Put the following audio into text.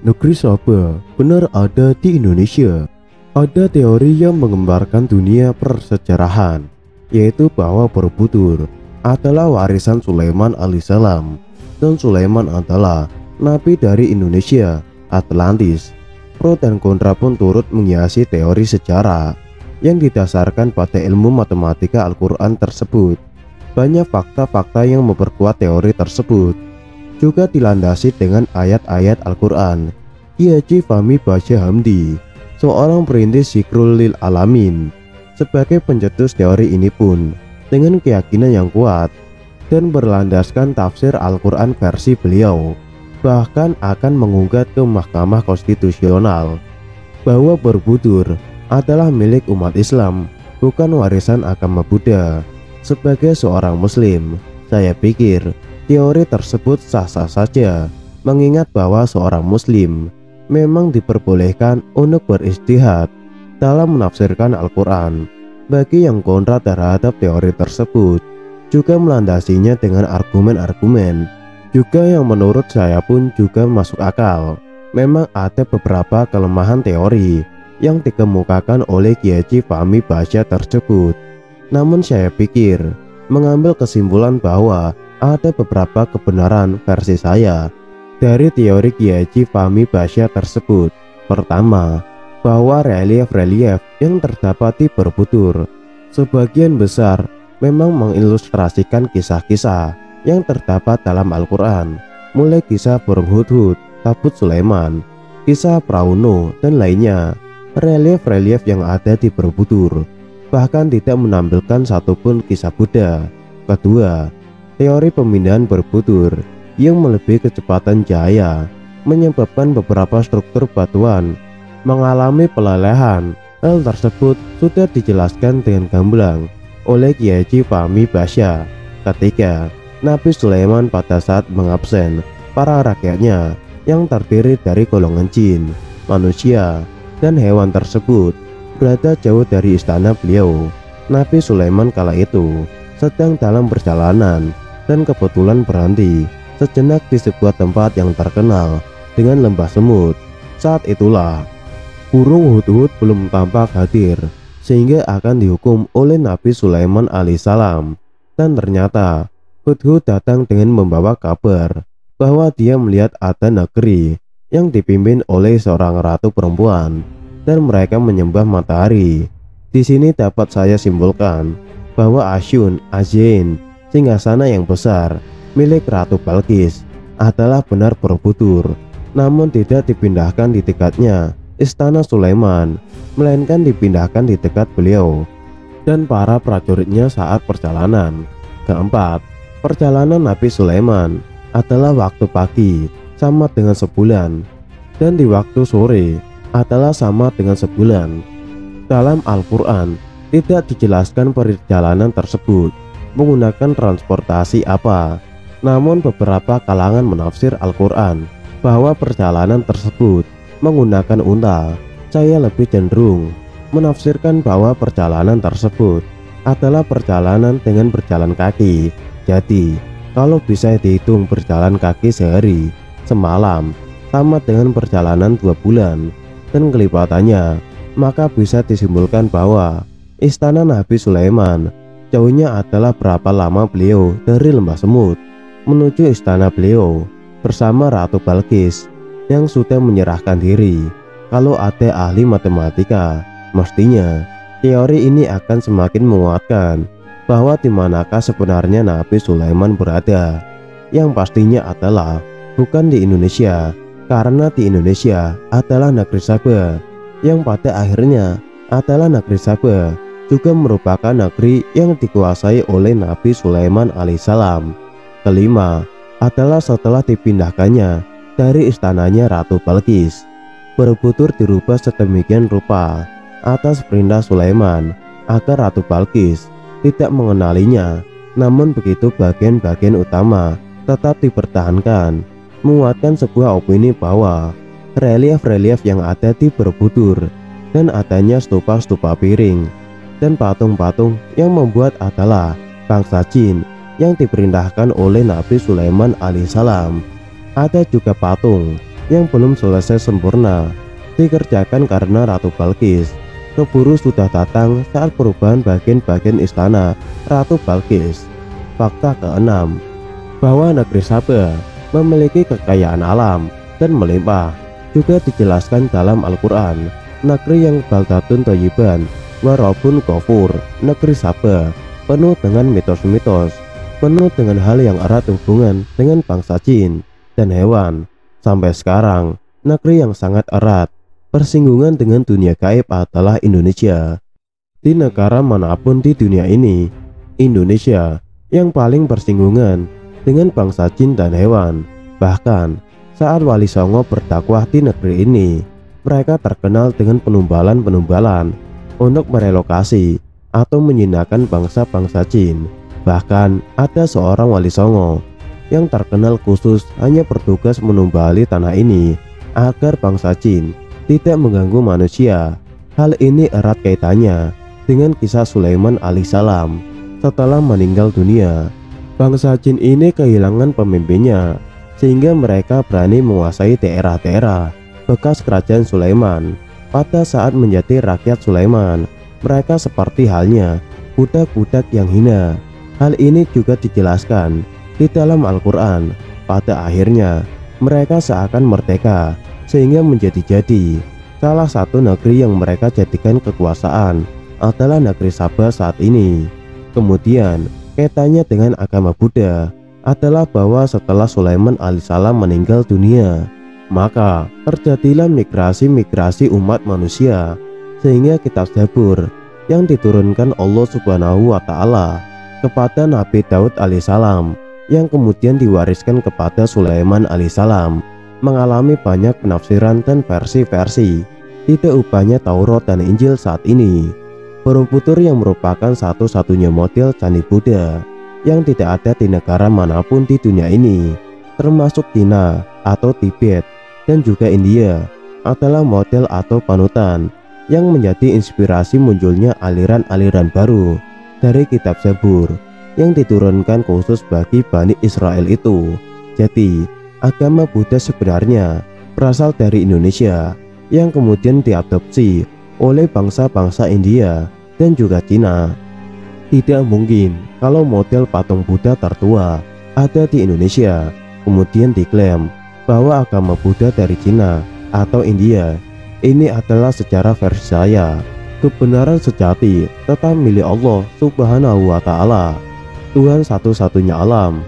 Negeri Sabah benar ada di Indonesia. Ada teori yang menggambarkan dunia persejarahan, yaitu bahwa Borobudur adalah warisan Sulaiman alaihissalam, dan Sulaiman adalah nabi dari Indonesia, Atlantis. Pro dan kontra pun turut menghiasi teori sejarah yang didasarkan pada ilmu matematika Al-Quran tersebut. Banyak fakta-fakta yang memperkuat teori tersebut juga dilandasi dengan ayat-ayat Al-Quran. Kiai Haji Fahmi Basyah Hamdi, seorang perintis Zikrul Lil Alamin, sebagai pencetus teori ini pun dengan keyakinan yang kuat dan berlandaskan tafsir Al-Quran versi beliau, bahkan akan menggugat ke Mahkamah Konstitusional bahwa Borobudur adalah milik umat Islam, bukan warisan agama Buddha. Sebagai seorang muslim, saya pikir teori tersebut sah-sah saja, mengingat bahwa seorang muslim memang diperbolehkan untuk beristihad dalam menafsirkan Al-Quran. Bagi yang kontra terhadap teori tersebut juga melandasinya dengan argumen-argumen juga yang menurut saya pun juga masuk akal. Memang ada beberapa kelemahan teori yang dikemukakan oleh Kiai Haji Fahmi Basyah tersebut. Namun saya pikir mengambil kesimpulan bahwa ada beberapa kebenaran versi saya dari teori Kiai Haji Fahmi Basyah tersebut. Pertama, bahwa relief-relief yang terdapat di Borobudur sebagian besar memang mengilustrasikan kisah-kisah yang terdapat dalam Al-Quran, mulai kisah burung hudhud, tabut Sulaiman, kisah perahu Nuh, dan lainnya. Relief-relief yang ada di Borobudur bahkan tidak menampilkan satupun kisah Buddha. Kedua, teori pemindahan Borobudur yang melebihi kecepatan cahaya menyebabkan beberapa struktur batuan mengalami pelelehan. Hal tersebut sudah dijelaskan dengan gamblang oleh Kiai Haji Fahmi Basyah. Ketiga, Nabi Sulaiman pada saat mengabsen para rakyatnya yang terdiri dari golongan jin, manusia, dan hewan tersebut berada jauh dari istana beliau. Nabi Sulaiman kala itu sedang dalam perjalanan dan kebetulan berhenti sejenak di sebuah tempat yang terkenal dengan lembah semut. Saat itulah burung hudhud belum tampak hadir sehingga akan dihukum oleh Nabi Sulaiman alaihissalam. Dan ternyata hudhud datang dengan membawa kabar bahwa dia melihat ada negeri yang dipimpin oleh seorang ratu perempuan dan mereka menyembah matahari. Di sini dapat saya simpulkan bahwa Asyun Azin, singgasana yang besar milik Ratu Balkis, adalah benar Borobudur, namun tidak dipindahkan di dekatnya istana Sulaiman, melainkan dipindahkan di dekat beliau dan para prajuritnya saat perjalanan. Keempat, perjalanan Nabi Sulaiman adalah waktu pagi sama dengan sebulan, dan di waktu sore adalah sama dengan sebulan. Dalam Al-Quran tidak dijelaskan perjalanan tersebut menggunakan transportasi apa, namun beberapa kalangan menafsir Al-Quran bahwa perjalanan tersebut menggunakan unta. Saya lebih cenderung menafsirkan bahwa perjalanan tersebut adalah perjalanan dengan berjalan kaki. Jadi kalau bisa dihitung berjalan kaki sehari semalam sama dengan perjalanan 2 bulan dan kelipatannya, maka bisa disimpulkan bahwa istana Nabi Sulaiman jauhnya adalah berapa lama beliau dari lembah semut menuju istana beliau bersama Ratu Balkis yang sudah menyerahkan diri. Kalau ada ahli matematika, mestinya teori ini akan semakin menguatkan bahwa di manakah sebenarnya Nabi Sulaiman berada. Yang pastinya adalah bukan di Indonesia, karena di Indonesia adalah negeri Sabah, yang pada akhirnya adalah negeri Sabah juga merupakan negeri yang dikuasai oleh Nabi Sulaiman alaihissalam. Kelima adalah setelah dipindahkannya dari istananya Ratu Balkis, Borobudur dirubah sedemikian rupa atas perintah Sulaiman agar Ratu Balkis tidak mengenalinya. Namun begitu bagian-bagian utama tetap dipertahankan, menguatkan sebuah opini bahwa relief-relief yang ada di Borobudur dan adanya stupa-stupa piring dan patung-patung yang membuat adalah bangsa jin yang diperintahkan oleh Nabi Sulaiman alaihissalam. Ada juga patung yang belum selesai sempurna dikerjakan karena Ratu Balkis keburu sudah datang saat perubahan bagian-bagian istana Ratu Balkis. Fakta keenam, bahwa negeri Sabah memiliki kekayaan alam dan melimpah juga dijelaskan dalam Al-Quran. Negeri yang baldatun thayyiban wa rabbun ghafur, negeri Sabah penuh dengan mitos-mitos, penuh dengan hal yang erat hubungan dengan bangsa jin dan hewan. Sampai sekarang, negeri yang sangat erat bersinggungan dengan dunia gaib adalah Indonesia. Di negara manapun di dunia ini, Indonesia yang paling bersinggungan dengan bangsa jin dan hewan. Bahkan saat Wali Songo berdakwah di negeri ini, mereka terkenal dengan penumbalan-penumbalan untuk merelokasi atau menjinakkan bangsa-bangsa jin. Bahkan ada seorang Wali Songo yang terkenal khusus hanya bertugas menumbali tanah ini agar bangsa jin tidak mengganggu manusia. Hal ini erat kaitannya dengan kisah Sulaiman alaihissalam. Setelah meninggal dunia, bangsa jin ini kehilangan pemimpinnya sehingga mereka berani menguasai daerah-daerah bekas kerajaan Sulaiman. Pada saat menjadi rakyat Sulaiman, mereka seperti halnya budak-budak yang hina. Hal ini juga dijelaskan di dalam Al-Quran. Pada akhirnya mereka seakan merdeka sehingga menjadi-jadi. Salah satu negeri yang mereka jadikan kekuasaan adalah negeri Sabah saat ini. Kemudian kaitannya dengan agama Buddha adalah bahwa setelah Sulaiman alaihissalam meninggal dunia, maka terjadilah migrasi-migrasi umat manusia, sehingga kitab Zabur yang diturunkan Allah Subhanahu wa Ta'ala kepada Nabi Daud alaihissalam yang kemudian diwariskan kepada Sulaiman alaihissalam mengalami banyak penafsiran dan versi-versi. Tidak ubahnya Taurat dan Injil saat ini. Borobudur yang merupakan satu-satunya model candi Buddha yang tidak ada di negara manapun di dunia ini, termasuk Cina atau Tibet dan juga India, adalah model atau panutan yang menjadi inspirasi munculnya aliran-aliran baru dari kitab Zabur yang diturunkan khusus bagi Bani Israel itu. Jadi agama Buddha sebenarnya berasal dari Indonesia yang kemudian diadopsi oleh bangsa-bangsa India dan juga Cina. Tidak mungkin kalau model patung Buddha tertua ada di Indonesia kemudian diklaim bahwa agama Buddha dari Cina atau India. Ini adalah secara versi saya. Kebenaran sejati tetap milik Allah Subhanahu wa Ta'ala, Tuhan satu-satunya alam.